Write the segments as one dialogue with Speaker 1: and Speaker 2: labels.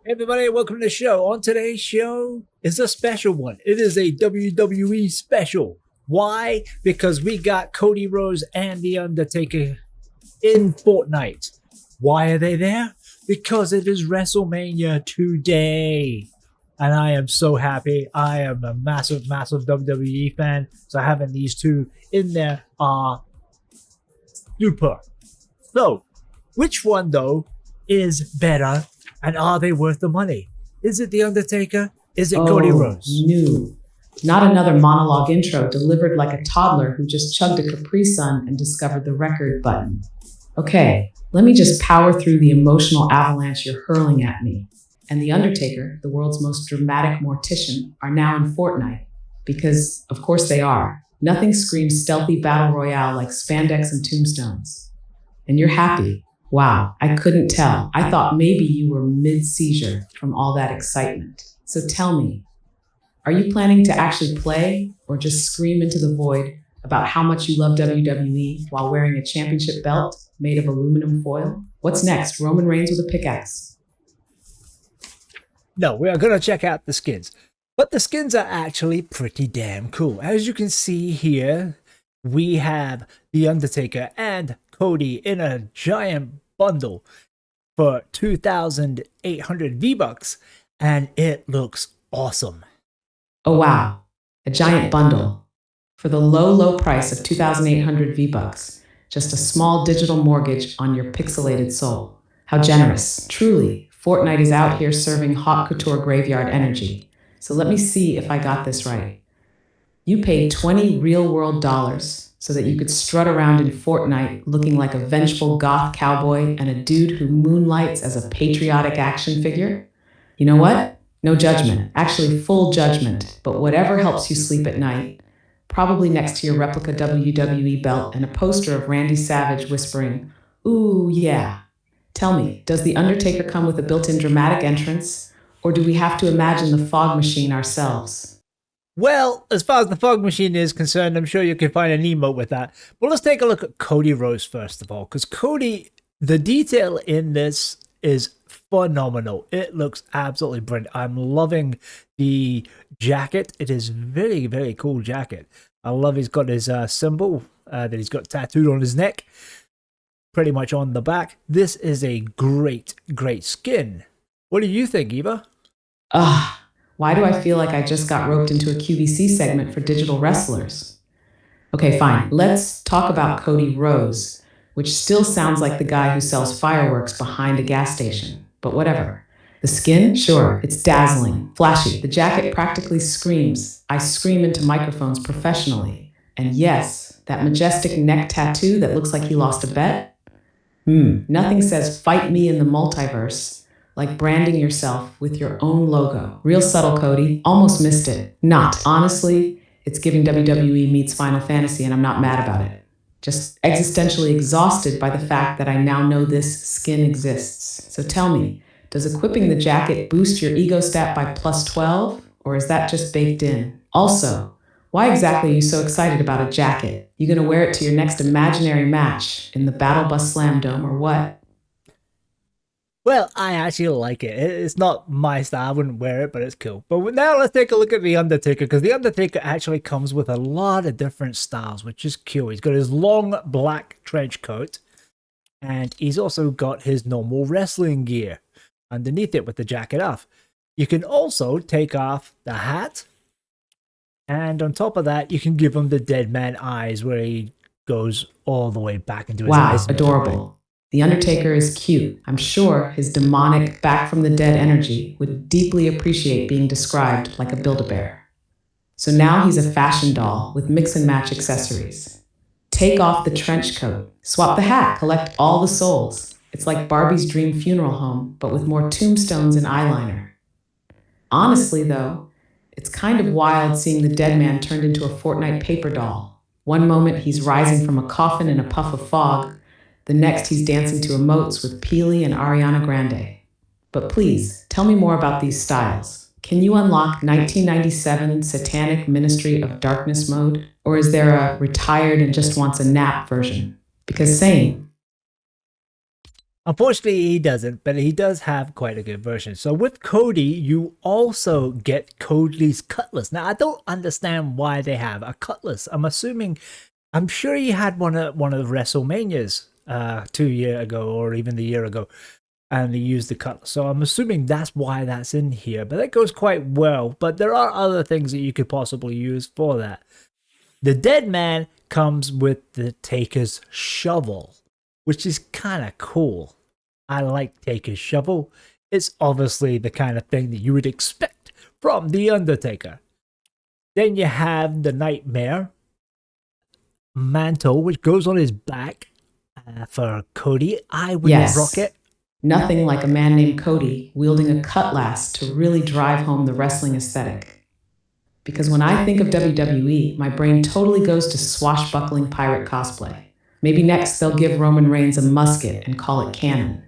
Speaker 1: Hey everybody, welcome to the show. On today's show is a special one. It is a WWE special. Why? Because we got Cody Rhodes and The Undertaker in Fortnite. Why are they there? Because it is WrestleMania today. And I am so happy. I am a massive WWE fan. So having these two in there are super. So, which one though is better? And are they worth the money? Is it The Undertaker? Is it Cody Rhodes?
Speaker 2: No. Not another monologue intro delivered like a toddler who just chugged a Capri Sun and discovered the record button. Okay, let me just power through the emotional avalanche you're hurling at me. And The Undertaker, the world's most dramatic mortician, are now in Fortnite. Because, of course they are. Nothing screams stealthy battle royale like spandex and tombstones. And you're happy. Wow, I couldn't tell. I thought maybe you were mid-seizure from all that excitement. So tell me, are you planning to actually play or just scream into the void about how much you love WWE while wearing a championship belt made of aluminum foil? What's next? Roman Reigns with a pickaxe?
Speaker 1: No, we are going to check out the skins. But the skins are actually pretty damn cool. As you can see here, we have The Undertaker and Cody in a giant bundle for 2,800 V-Bucks, and it looks awesome.
Speaker 2: Oh wow, a giant bundle. For the low price of 2,800 V-Bucks, just a small digital mortgage on your pixelated soul. How generous. Truly, Fortnite is out here serving haute couture graveyard energy. So let me see if I got this right. You paid 20 real-world dollars so that you could strut around in Fortnite looking like a vengeful goth cowboy and a dude who moonlights as a patriotic action figure? You know what? No judgment. Actually, full judgment. But whatever helps you sleep at night. Probably next to your replica WWE belt and a poster of Randy Savage whispering, "Ooh, yeah." Tell me, does The Undertaker come with a built-in dramatic entrance? Or do we have to imagine the fog machine ourselves?
Speaker 1: Well, as far as the fog machine is concerned, I'm sure you can find an emote with that. But let's take a look at Cody Rhodes first of all, because Cody, the detail in this is phenomenal. It looks absolutely brilliant. I'm loving the jacket. It is very cool jacket. I love he's got his symbol that he's got tattooed on his neck, pretty much on the back. This is a great skin. What do you think, Eva?
Speaker 2: Why do I feel like I just got roped into a QVC segment for digital wrestlers? Okay, fine. Let's talk about Cody Rhodes, which still sounds like the guy who sells fireworks behind a gas station. But whatever. The skin? Sure, it's dazzling, flashy. The jacket practically screams. I scream into microphones professionally. And yes, that majestic neck tattoo that looks like he lost a bet? Nothing says fight me in the multiverse like branding yourself with your own logo. Real subtle, Cody. Almost missed it. Not. Honestly, it's giving WWE meets Final Fantasy, and I'm not mad about it. Just existentially exhausted by the fact that I now know this skin exists. So tell me, does equipping the jacket boost your ego stat by plus 12? Or is that just baked in? Also, why exactly are you so excited about a jacket? You gonna wear it to your next imaginary match in the Battle Bus Slam Dome or what?
Speaker 1: Well, I actually like it. It's not my style. I wouldn't wear it, but it's cool. But now let's take a look at The Undertaker, because The Undertaker actually comes with a lot of different styles, which is cool. He's got his long black trench coat, and he's also got his normal wrestling gear underneath it with the jacket off. You can also take off the hat, and on top of that, you can give him the dead man eyes, where he goes all the way back into his eyes.
Speaker 2: Wow, adorable. The Undertaker is cute. I'm sure his demonic, back-from-the-dead energy would deeply appreciate being described like a Build-A-Bear. So now he's a fashion doll with mix-and-match accessories. Take off the trench coat, swap the hat, collect all the souls. It's like Barbie's dream funeral home, but with more tombstones and eyeliner. Honestly, though, it's kind of wild seeing the dead man turned into a Fortnite paper doll. One moment he's rising from a coffin in a puff of fog, the next, he's dancing to emotes with Peely and Ariana Grande. But please, tell me more about these styles. Can you unlock 1997 Satanic Ministry of Darkness mode? Or is there a retired and just wants a nap version? Because same.
Speaker 1: Unfortunately, he doesn't, but he does have quite a good version. So with Cody, you also get Cody's cutlass. Now, I don't understand why they have a cutlass. I'm sure he had one of the WrestleManias 2 years ago, or even the year ago, and he used the cutlass. So I'm assuming that's why that's in here. But that goes quite well. But there are other things that you could possibly use for that. The dead man comes with the Taker's shovel, which is kind of cool. I like Taker's shovel. It's obviously the kind of thing that you would expect from The Undertaker. Then you have the Nightmare mantle, which goes on his back for Cody. I would rock it.
Speaker 2: Nothing like a man named Cody wielding a cutlass to really drive home the wrestling aesthetic. Because when I think of WWE, my brain totally goes to swashbuckling pirate cosplay. Maybe next they'll give Roman Reigns a musket and call it canon.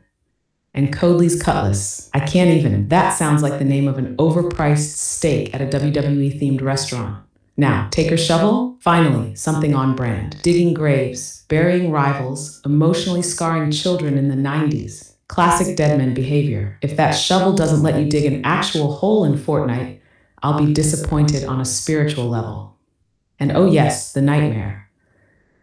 Speaker 2: And Cody's cutlass. I can't even. That sounds like the name of an overpriced steak at a WWE-themed restaurant. Now, Taker shovel? Finally, something on brand. Digging graves, burying rivals, emotionally scarring children in the 90s. Classic deadman behavior. If that shovel doesn't let you dig an actual hole in Fortnite, I'll be disappointed on a spiritual level. And oh yes, the Nightmare.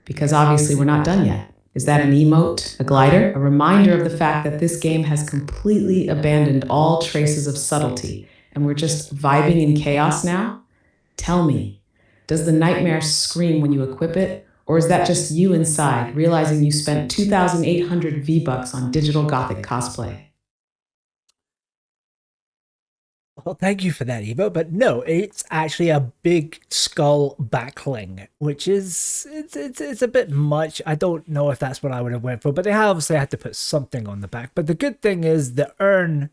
Speaker 2: Because obviously we're not done yet. Is that an emote? A glider? A reminder of the fact that this game has completely abandoned all traces of subtlety, and we're just vibing in chaos now? Tell me, does the Nightmare scream when you equip it? Or is that just you inside, realizing you spent 2,800 V-Bucks on digital gothic cosplay?
Speaker 1: Well, thank you for that, Evo. But no, it's actually a big skull backling, which is it's a bit much. I don't know if that's what I would have went for, but they obviously had to put something on the back. But the good thing is the urn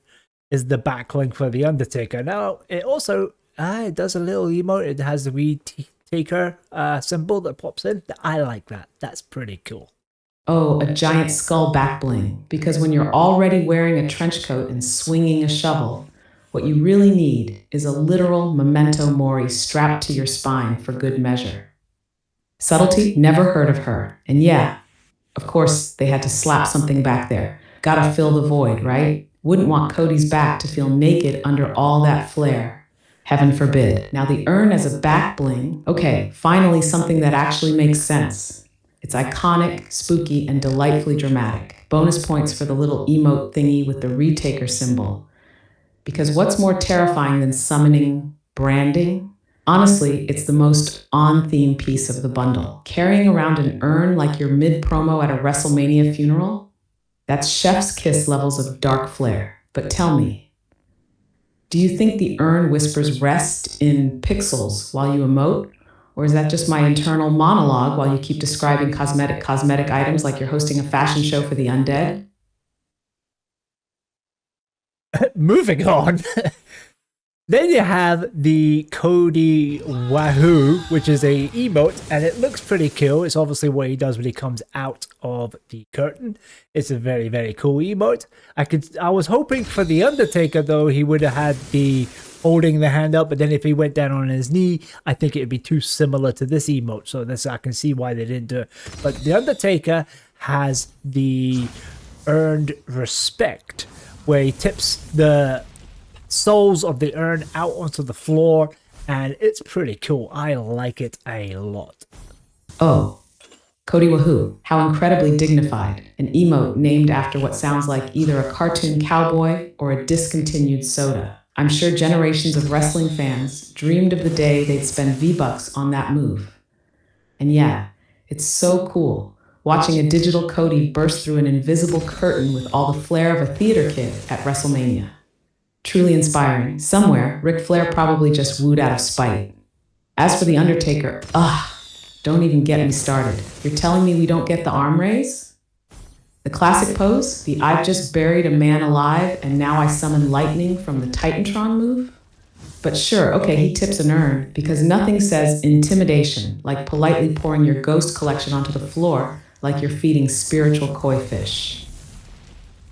Speaker 1: is the backling for the Undertaker. Now it also it does a little emote. It has the wee Taker symbol that pops in. I like that. That's pretty cool.
Speaker 2: Oh, a giant skull back bling. Because when you're already wearing a trench coat and swinging a shovel, what you really need is a literal memento mori strapped to your spine for good measure. Subtlety? Never heard of her. And yeah, of course, they had to slap something back there. Gotta fill the void, right? Wouldn't want Cody's back to feel naked under all that flair. Heaven forbid. Now the urn as a back bling. Okay, finally something that actually makes sense. It's iconic, spooky, and delightfully dramatic. Bonus points for the little emote thingy with the retaker symbol. Because what's more terrifying than summoning branding? Honestly, it's the most on-theme piece of the bundle. Carrying around an urn like you're mid-promo at a WrestleMania funeral? That's chef's kiss levels of dark flair. But tell me, do you think the urn whispers rest in pixels while you emote? Or is that just my internal monologue while you keep describing cosmetic items like you're hosting a fashion show for the undead?
Speaker 1: Moving on. Then you have the Cody Wahoo, which is a emote, and it looks pretty cool. It's obviously what he does when he comes out of the curtain. It's a very, very cool emote. I was hoping for the Undertaker though, he would have had the holding the hand up, but then if he went down on his knee, I think it'd be too similar to this emote. So I can see why they didn't do it. But the Undertaker has the earned respect, where he tips the souls of the urn out onto the floor, and it's pretty cool. I like it a lot.
Speaker 2: Oh, Cody Wahoo, how incredibly dignified. An emote named after what sounds like either a cartoon cowboy or a discontinued soda. I'm sure generations of wrestling fans dreamed of the day they'd spend V-Bucks on that move. And yeah, it's so cool watching a digital Cody burst through an invisible curtain with all the flair of a theater kid at WrestleMania. Truly inspiring. Somewhere, Ric Flair probably just wooed out of spite. As for The Undertaker, don't even get me started. You're telling me we don't get the arm raise? The classic pose? The I've just buried a man alive and now I summon lightning from the Titantron move? But sure, okay, he tips an urn because nothing says intimidation like politely pouring your ghost collection onto the floor like you're feeding spiritual koi fish.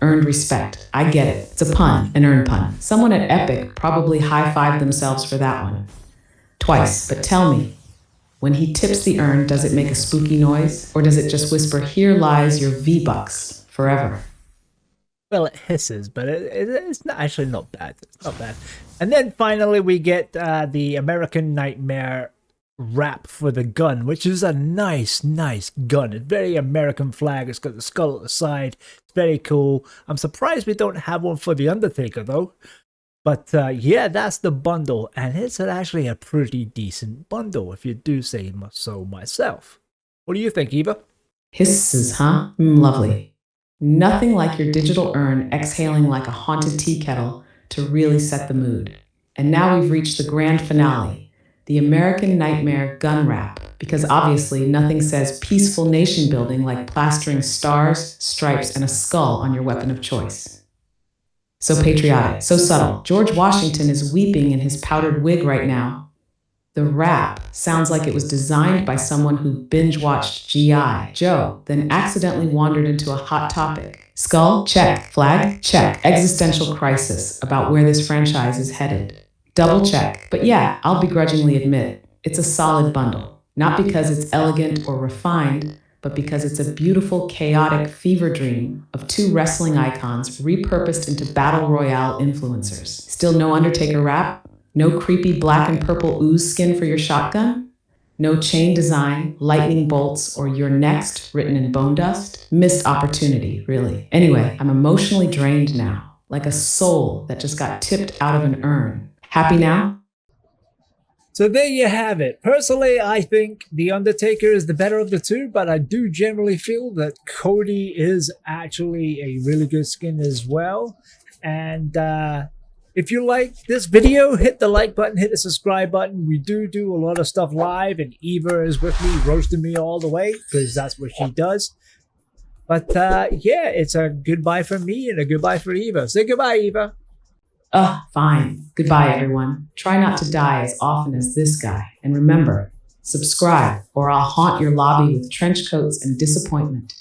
Speaker 2: Earned respect. I get it. It's a pun, an earned pun. Someone at Epic probably high-fived themselves for that one. Twice, but tell me, when he tips the urn, does it make a spooky noise? Or does it just whisper, here lies your V-Bucks, forever?
Speaker 1: Well, it hisses, but it's not actually not bad. It's not bad. And then finally, we get the American Nightmare wrap for the gun, which is a nice gun. It's very American flag. It's got the skull at the side. It's very cool. I'm surprised we don't have one for the Undertaker though. But yeah, that's the bundle, and it's actually a pretty decent bundle, if you do say so myself. What do you think, Eva?
Speaker 2: Hisses, huh? Lovely. Nothing like your digital urn exhaling like a haunted tea kettle to really set the mood. And now we've reached the grand finale, the American Nightmare gun wrap, because obviously nothing says peaceful nation building like plastering stars, stripes, and a skull on your weapon of choice. So patriotic, so subtle. George Washington is weeping in his powdered wig right now. The wrap sounds like it was designed by someone who binge-watched G.I. Joe, then accidentally wandered into a hot topic. Skull? Check. Flag? Check. Existential crisis about where this franchise is headed. Double check. But yeah, I'll begrudgingly admit, it's a solid bundle. Not because it's elegant or refined, but because it's a beautiful, chaotic fever dream of two wrestling icons repurposed into battle royale influencers. Still no Undertaker wrap? No creepy black and purple ooze skin for your shotgun? No chain design, lightning bolts, or "you're next" written in bone dust? Missed opportunity, really. Anyway, I'm emotionally drained now, like a soul that just got tipped out of an urn. Happy now?
Speaker 1: So there you have it. Personally, I think The Undertaker is the better of the two, but I do generally feel that Cody is actually a really good skin as well. And if you like this video, hit the like button, hit the subscribe button. We do a lot of stuff live, and Eva is with me, roasting me all the way, because that's what she does. But yeah, it's a goodbye from me and a goodbye for Eva. Say goodbye, Eva.
Speaker 2: Fine. Goodbye, everyone. Try not to die as often as this guy. And remember, subscribe, or I'll haunt your lobby with trench coats and disappointment.